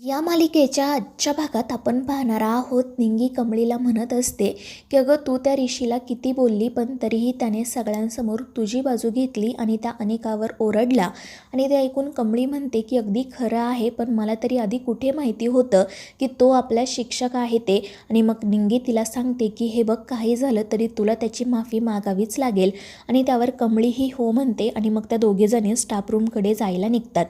या मालिकेच्या आजच्या भागात आपण पाहणार आहोत निंगी कमळीला म्हणत असते की अगं तू त्या ऋषीला किती बोलली पण तरीही त्याने सगळ्यांसमोर तुझी बाजू घेतली आणि त्या अनिकावर ओरडला. आणि ते ऐकून कमळी म्हणते की अगदी खरं आहे, पण मला तरी आधी कुठे माहिती होतं की तो आपला शिक्षक आहे ते. आणि मग निंगी तिला सांगते की हे बघ, काही झालं तरी तुला त्याची माफी मागावीच लागेल. आणि त्यावर कमळीही हो म्हणते आणि मग त्या दोघेजणी स्टाफ रूमकडे जायला निघतात.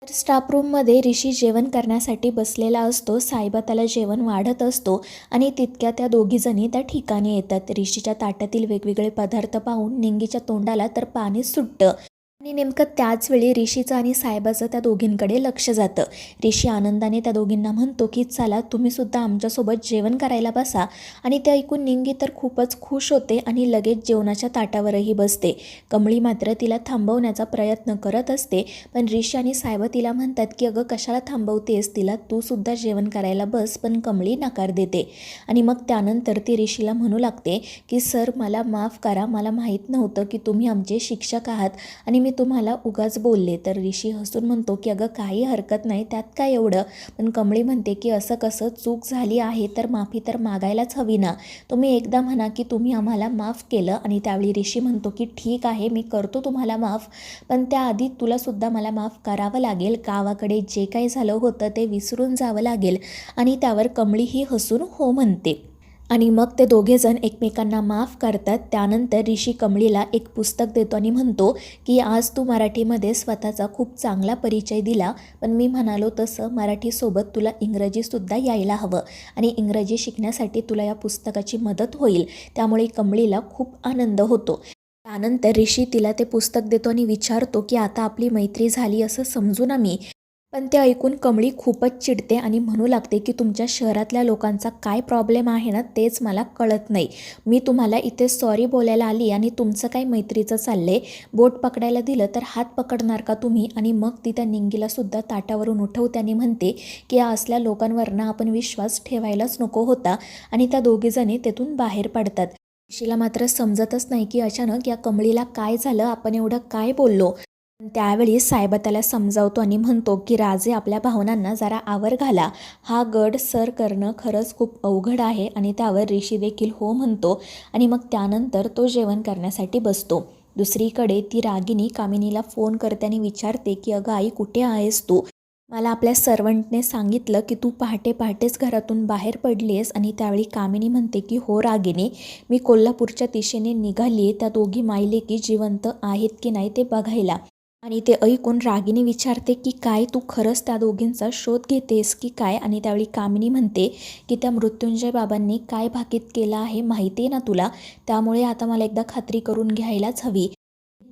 तर स्टाफ रूममध्ये ऋषी जेवण करण्यासाठी बसलेला असतो. सायबा त्याला जेवण वाढत असतो आणि तितक्या त्या दोघीजणी त्या ठिकाणी येतात. ऋषीच्या ताटातील वेगवेगळे पदार्थ पाहून निंगीच्या तोंडाला तर पाणी सुटतं. आणि नेमकं त्याच वेळी ऋषीचं आणि सायबाचं त्या दोघींकडे लक्ष जातं. ऋषी आनंदाने त्या दोघींना म्हणतो की चला तुम्ही सुद्धा आमच्यासोबत जेवण करायला बसा. आणि ते ऐकून निंगी तर खूपच खुश होते आणि लगेच जेवणाच्या ताटावरही बसते. कमळी मात्र तिला थांबवण्याचा प्रयत्न करत असते, पण ऋषी आणि सायबा तिला म्हणतात की अगं कशाला थांबवतेस तिला, तू सुद्धा जेवण करायला बस. पण कमळी नकार देते. आणि मग त्यानंतर ती ऋषीला म्हणू लागते की सर मला माफ करा, मला माहीत नव्हतं की तुम्ही आमचे शिक्षक आहात आणि मी तुम्हाला उगाच बोलले. तर ऋषी हसून म्हणतो की अगं काही हरकत नाही, त्यात काय एवढं. पण कमळी म्हणते की असं कसं, चूक झाली आहे तर माफी तर मागायलाच हवी ना. तुम्ही एकदा म्हणा की तुम्ही आम्हाला माफ केलं. आणि त्यावेळी ऋषी म्हणतो की ठीक आहे, मी करतो तुम्हाला माफ, पण त्याआधी तुलासुद्धा मला माफ करावं लागेल. गावाकडे जे काही झालं होतं ते विसरून जावं लागेल. आणि त्यावर कमळीही हसून हो म्हणते. आणि मग ते दोघेजण एकमेकांना माफ करतात. त्यानंतर ऋषी कमळीला एक पुस्तक देतो आणि म्हणतो की आज तू मराठीमध्ये स्वतःचा खूप चांगला परिचय दिला, पण मी म्हणालो तसं मराठीसोबत तुला इंग्रजीसुद्धा यायला हवं आणि इंग्रजी शिकण्यासाठी तुला या पुस्तकाची मदत होईल. त्यामुळे कमळीला खूप आनंद होतो. त्यानंतर ऋषी तिला ते पुस्तक देतो आणि विचारतो की आता आपली मैत्री झाली असं समजू ना मी. पण ते ऐकून कमळी खूपच चिडते आणि म्हणू लागते की तुमच्या शहरातल्या लोकांचा काय प्रॉब्लेम आहे ना तेच मला कळत नाही. मी तुम्हाला इथे सॉरी बोलायला आली आणि तुमचं काय मैत्रीचं चाललंय. बोट पकडायला दिलं तर हात पकडणार का तुम्ही. आणि मग ती त्या निंगीलासुद्धा ताटावरून उठवते आणि म्हणते की या असल्या लोकांवरनं आपण विश्वास ठेवायलाच नको होता. आणि त्या दोघीजणी तेथून बाहेर पडतात. ऋषीला मात्र समजतच नाही की अचानक या कमळीला काय झालं, आपण एवढं काय बोललो. पण त्यावेळी सायबा त्याला समजावतो आणि म्हणतो की राजे, आपल्या भावनांना जरा आवर घाला. हा गड सर करणं खरंच खूप अवघड आहे. आणि त्यावर ऋषी देखील हो म्हणतो. आणि मग त्यानंतर तो जेवण करण्यासाठी बसतो. दुसरीकडे ती रागिनी कामिनीला फोन करते आणि विचारते की अगं आई, कुठे आहेस तू. मला आपल्या सर्वंटने सांगितलं की तू पहाटे पहाटेच घरातून बाहेर पडली आहेस. आणि त्यावेळी कामिनी म्हणते की हो रागिनी, मी कोल्हापूरच्या दिशेने निघाली आहे त्या दोघी मायलेकी जिवंत आहेत की नाही ते बघायला. आणि ते ऐकून रागिनी विचारते की काय तू खरंच त्या दोघींचा शोध घेतेस की काय. आणि त्यावेळी कामिनी म्हणते की त्या मृत्युंजय बाबांनी काय भाकीत केलं आहे माहिती आहे ना तुला, त्यामुळे आता मला एकदा खात्री करून घ्यायलाच हवी.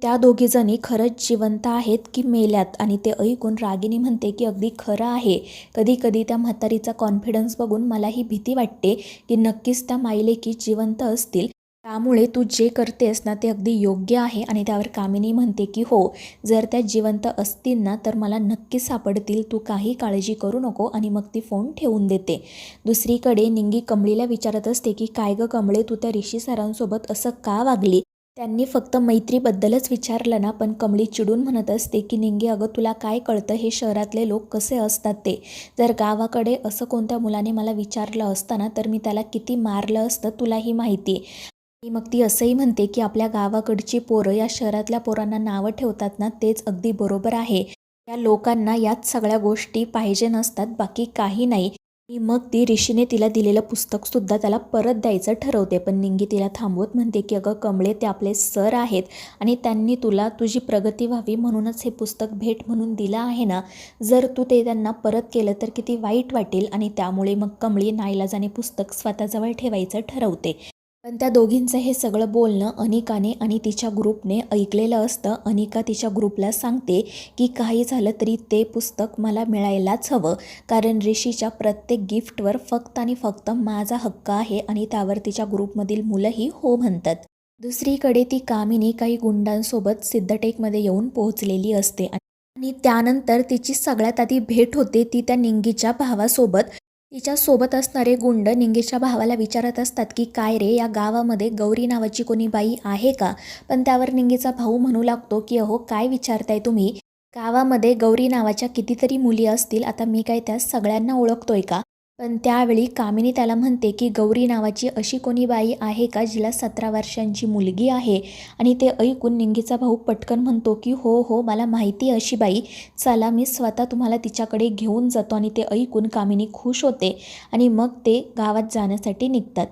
त्या दोघीजणी खरंच जिवंत आहेत की मेल्यात. आणि ते ऐकून रागिनी म्हणते की अगदी खरं आहे. कधी कधी त्या म्हातारीचा कॉन्फिडन्स बघून मलाही भीती वाटते की नक्कीच त्या मायलेकी जिवंत असतील. त्यामुळे तू जे करतेस ना ते अगदी योग्य आहे. आणि त्यावर कामिनी म्हणते की हो, जर त्या जिवंत असतील ना तर मला नक्कीच सापडतील, तू काही काळजी करू नको. आणि मग ती फोन ठेवून देते. दुसरीकडे निंगी कमळीला विचारत असते की काय गं कमळे, तू त्या ऋषी सरांसोबत असं का वागली. त्यांनी फक्त मैत्रीबद्दलच विचारलं ना. पण कमळी चिडून म्हणत असते की निंगे, अगं तुला काय कळतं हे शहरातले लोक कसे असतात ते. जर गावाकडे असं कोणत्या मुलाने मला विचारलं असतं ना तर मी त्याला किती मारलं असतं तुलाही माहिती. आणि मग ती असंही म्हणते की आपल्या गावाकडची पोरं या शहरातल्या पोरांना नावं ठेवतात ना तेच अगदी बरोबर आहे. या लोकांना याच सगळ्या गोष्टी पाहिजे नसतात, बाकी काही नाही. आणि मग ती ऋषीने तिला दिलेलं पुस्तकसुद्धा त्याला परत द्यायचं ठरवते. पण निंगी तिला थांबवत म्हणते की अगं कमळे, ते आपले सर आहेत आणि त्यांनी तुला तुझी प्रगती व्हावी म्हणूनच हे पुस्तक भेट म्हणून दिलं आहे ना. जर तू ते त्यांना परत केलं तर किती वाईट वाटेल. आणि त्यामुळे मग कमळी नाईलाजाने पुस्तक स्वतःजवळ ठेवायचं ठरवते. पण त्या दोघींचं हे सगळं बोलणं अनिकाने आणि तिच्या ग्रुपने ऐकलेलं असतं. अनिका तिच्या ग्रुपला सांगते की काही झालं तरी ते पुस्तक मला मिळायलाच हवं, कारण ऋषीच्या प्रत्येक गिफ्टवर फक्त आणि फक्त माझा हक्क आहे. आणि त्यावर तिच्या ग्रुपमधील मुलंही हो म्हणतात. दुसरीकडे ती कामिनी काही गुंडांसोबत सिद्धटेकमध्ये येऊन पोहोचलेली असते. आणि त्यानंतर तिची सगळ्यात आधी भेट होते ती त्या निंगीच्या भावासोबत. तिच्या सोबत असणारे गुंड निंगेच्या भावाला विचारत असतात की काय रे, या गावामध्ये गौरी नावाची कोणी बाई आहे का. पण त्यावर निंगेचा भाऊ म्हणू लागतो की अहो काय विचारताय तुम्ही. गावामध्ये गौरी नावाच्या कितीतरी मुली असतील, आता मी काय त्या सगळ्यांना ओळखतोय का? पण त्यावेळी कामिनी त्याला म्हणते की गौरी नावाची अशी कोणी बाई आहे का जिला 17 वर्षांची मुलगी आहे? आणि ते ऐकून निंगीचा भाऊ पटकन म्हणतो की हो हो, मला माहिती आहे अशी बाई, चला मी स्वतः तुम्हाला तिच्याकडे घेऊन जातो. आणि ते ऐकून कामिनी खुश होते आणि मग ते गावात जाण्यासाठी निघतात.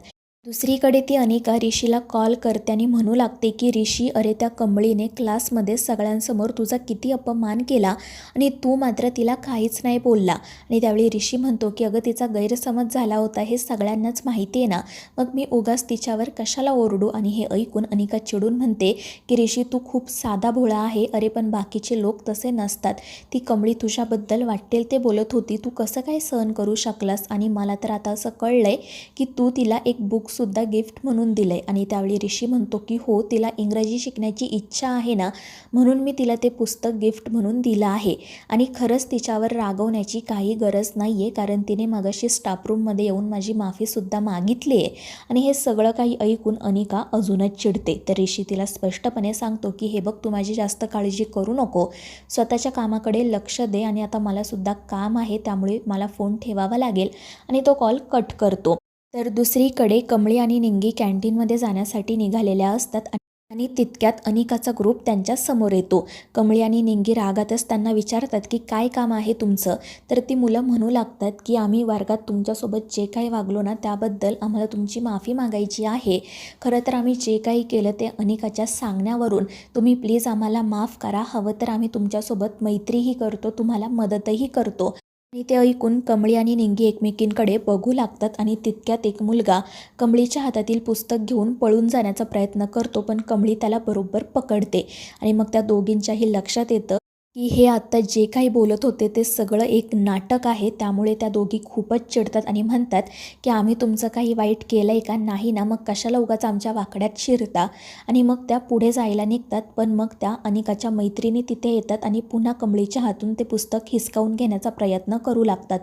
दुसरीकडे ती अनिका ऋषीला कॉल करते आणि म्हणू लागते की ऋषी, अरे त्या कमळीने क्लासमध्ये सगळ्यांसमोर तुझा किती अपमान केला आणि तू मात्र तिला काहीच नाही बोलला. आणि त्यावेळी ऋषी म्हणतो की अगं तिचा गैरसमज झाला होता, हे सगळ्यांनाच माहिती आहे ना, मग मी उगाच तिच्यावर कशाला ओरडू. आणि हे ऐकून अनिका चिडून म्हणते की ऋषी, तू खूप साधा भोळा आहे. अरे पण बाकीचे लोक तसे नसतात. ती कमळी तुझ्याबद्दल वाटेल ते बोलत होती, तू कसं काय सहन करू शकलास? आणि मला तर आता असं कळलंय की तू तिला एक बुकसुद्धा गिफ्ट म्हणून दिलं आहे. आणि त्यावेळी ऋषी म्हणतो की हो, तिला इंग्रजी शिकण्याची इच्छा आहे ना, म्हणून मी तिला ते पुस्तक गिफ्ट म्हणून दिलं आहे. आणि खरंच तिच्यावर रागवण्याची काही गरज नाही आहे, कारण तिने मगाशी स्टाफ रूममध्ये येऊन माझी माफीसुद्धा मागितली आहे. आणि हे सगळं काही ऐकून अनिका अजूनच चिडते. तर ऋषी तिला स्पष्टपणे सांगतो की हे बघ, तू माझी जास्त काळजी करू नको, स्वतःच्या कामाकडे लक्ष दे. आणि आता मलासुद्धा काम आहे, त्यामुळे मला फोन ठेवावा लागेल. आणि तो कॉल कट करतो. तर दुसरीकडे कमळी आणि निंगी कॅन्टीनमध्ये जाण्यासाठी निघालेल्या असतात आणि तितक्यात अनिकाचा ग्रुप त्यांच्या समोर येतो. कमळी आणि निंगी रागातच त्यांना विचारतात की काय काम आहे तुमचं? तर ती मुलं म्हणू लागतात की आम्ही वर्गात तुमच्यासोबत जे काही वागलो ना, त्याबद्दल आम्हाला तुमची माफी मागायची आहे. खरं तर आम्ही जे काही केलं ते अनिकाच्या सांगण्यावरून, तुम्ही प्लीज आम्हाला माफ करा. हवं तर आम्ही तुमच्यासोबत मैत्रीही करतो, तुम्हाला मदतही करतो. आणि ते ऐकून कमळी आणि निंगी एकमेकींकडे बघू लागतात. आणि तितक्यात एक मुलगा कमळीच्या हातातील पुस्तक घेऊन पळून जाण्याचा प्रयत्न करतो, पण कमळी त्याला बरोबर पकडते. आणि मग त्या दोघींच्याही लक्षात येतं की हे आत्ता जे काही बोलत होते ते सगळं एक नाटक आहे. त्यामुळे त्या दोघी खूपच चिडतात आणि म्हणतात की आम्ही तुमचं काही वाईट केलं आहे का? नाही ना, मग कशाला उगाच आमच्या वाकड्यात शिरता? आणि मग त्या पुढे जायला निघतात. पण मग त्या अनिकाच्या मैत्रिणी तिथे येतात आणि पुन्हा कमळीच्या हातून ते पुस्तक हिसकावून घेण्याचा प्रयत्न करू लागतात.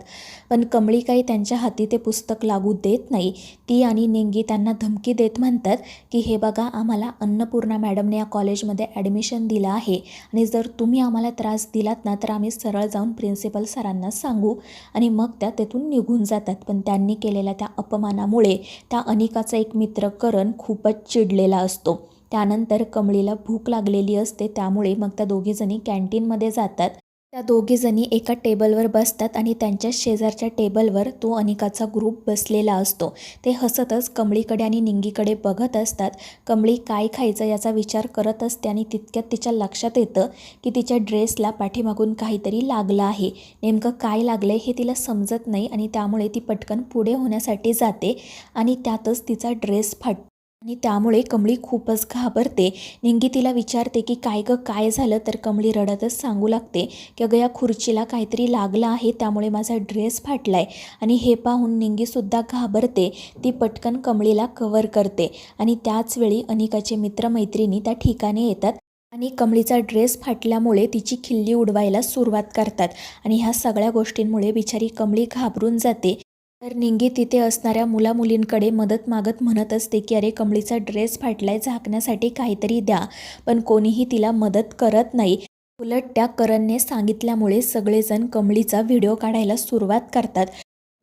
पण कमळी काही त्यांच्या हाती ते पुस्तक लागू देत नाही. ती आणि निंगी त्यांना धमकी देत म्हणतात की हे बघा, आम्हाला अन्नपूर्णा मॅडमने या कॉलेजमध्ये ॲडमिशन दिलं आहे आणि जर तुम्ही आम्हाला त्रास दिलात ना, तर आम्ही सरळ जाऊन प्रिन्सिपल सरांना सांगू. आणि मग त्या तेथून निघून जातात. पण त्यांनी केलेल्या त्या अपमानामुळे त्या अनिकाचा एक मित्र करण खूपच चिडलेला असतो. त्यानंतर कमळीला भूक लागलेली असते, त्यामुळे मग त्या दोघीजणी कॅन्टीनमध्ये जातात. त्या दोघीजणी एका टेबलवर बसतात आणि त्यांच्या शेजारच्या टेबलवर तो अनिकाचा ग्रुप बसलेला असतो. ते हसतच कमळीकडे आणि निंगीकडे बघत असतात. कमळी काय खायचं याचा विचार करत असते आणि तितक्यात तिच्या लक्षात येतं की तिच्या ड्रेसला पाठीमागून काहीतरी लागलं आहे. नेमकं काय लागलं आहे हे तिला समजत नाही आणि त्यामुळे ती पटकन पुढे होण्यासाठी जाते आणि त्यातच तिचा ड्रेस फाटतो. आणि त्यामुळे कमळी खूपच घाबरते. निंगी तिला विचारते की काय गं, काय झालं? तर कमळी रडतच सांगू लागते की अगं, या खुर्चीला काहीतरी लागलं आहे, त्यामुळे माझा ड्रेस फाटला आहे. आणि हे पाहून निंगीसुद्धा घाबरते. ती पटकन कमळीला कव्हर करते आणि त्याचवेळी अनिकाचे मित्रमैत्रिणी त्या ठिकाणी येतात आणि कमळीचा ड्रेस फाटल्यामुळे तिची खिल्ली उडवायला सुरुवात करतात. आणि ह्या सगळ्या गोष्टींमुळे बिचारी कमळी घाबरून जाते. तर निंगी तिथे असणाऱ्या मुलामुलींकडे मदत मागत म्हणत असते की अरे, कमळीचा ड्रेस फाटलाय, झाकण्यासाठी काहीतरी द्या. पण कोणीही तिला मदत करत नाही. उलट त्या करणने सांगितल्यामुळे सगळेजण कमळीचा व्हिडिओ काढायला सुरुवात करतात.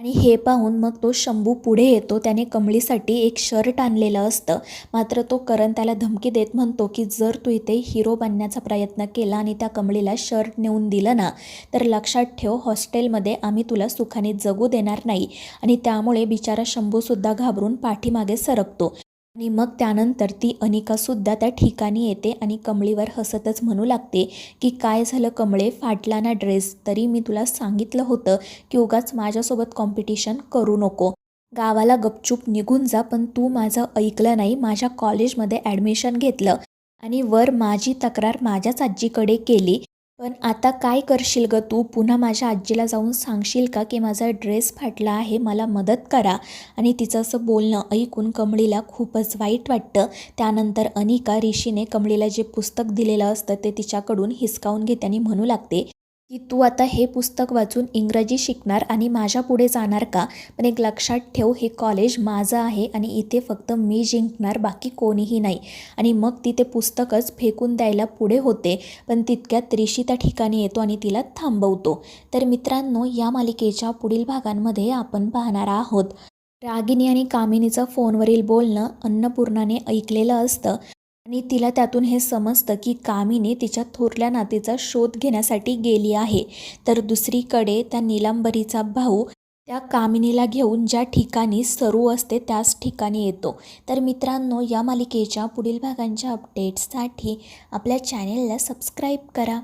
आणि हे पाहून मग तो शंभू पुढे येतो. त्याने कमळीसाठी एक शर्ट आणलेलं असतं. मात्र तो करण त्याला धमकी देत म्हणतो की जर तू इथे हिरो बनण्याचा प्रयत्न केला आणि त्या कमळीला शर्ट नेऊन दिलं ना, तर लक्षात ठेव, हॉस्टेलमध्ये आम्ही तुला सुखाने जगू देणार नाही. आणि त्यामुळे बिचारा शंभूसुद्धा घाबरून पाठीमागे सरकतो. आणि मग त्यानंतर ती अनिकासुद्धा त्या ठिकाणी येते आणि कमळीवर हसतच म्हणू लागते की काय झालं कमळे, फाटला ना ड्रेस? तरी मी तुला सांगितलं होतं की उगाच माझ्यासोबत कॉम्पिटिशन करू नको, गावाला गपचूप निघून जा. पण तू माझं ऐकलं नाही, माझ्या कॉलेजमध्ये ॲडमिशन घेतलं आणि वर माझी तक्रार माझ्याच आजीकडे केली. पण आता काय करशील गं तू? पुन्हा माझ्या आजीला जाऊन सांगशील का की माझा ड्रेस फाटला आहे, मला मदत करा? आणि तिचं असं बोलणं ऐकून कमळीला खूपच वाईट वाटतं. त्यानंतर अनिका ऋषीने कमळीला जे पुस्तक दिलेलं असतं ते तिच्याकडून हिसकावून घेते आणि म्हणू लागते की तू आता हे पुस्तक वाचून इंग्रजी शिकणार आणि माझ्या पुढे जाणार का? पण एक लक्षात ठेव, हे कॉलेज माझं आहे आणि इथे फक्त मी जिंकणार, बाकी कोणीही नाही. आणि मग ती ते पुस्तकच फेकून द्यायला पुढे होते, पण तितक्यात ऋषी त्या ठिकाणी येतो आणि तिला थांबवतो. तर मित्रांनो, या मालिकेच्या पुढील भागांमध्ये आपण पाहणार आहोत रागिनी आणि कामिनीचं फोनवरील बोलणं अन्नपूर्णाने ऐकलेलं असतं आणि तिला त्यातून हे समजतं की कामिनी तिच्या थोरल्या नातीचा शोध घेण्यासाठी गेली आहे. तर दुसरीकडे त्या नीलांबरीचा भाऊ त्या कामिनीला घेऊन ज्या ठिकाणी सरू असते त्याच ठिकाणी येतो. तर मित्रांनो, या मालिकेच्या पुढील भागांच्या अपडेट्ससाठी आपल्या चॅनेलला सबस्क्राईब करा.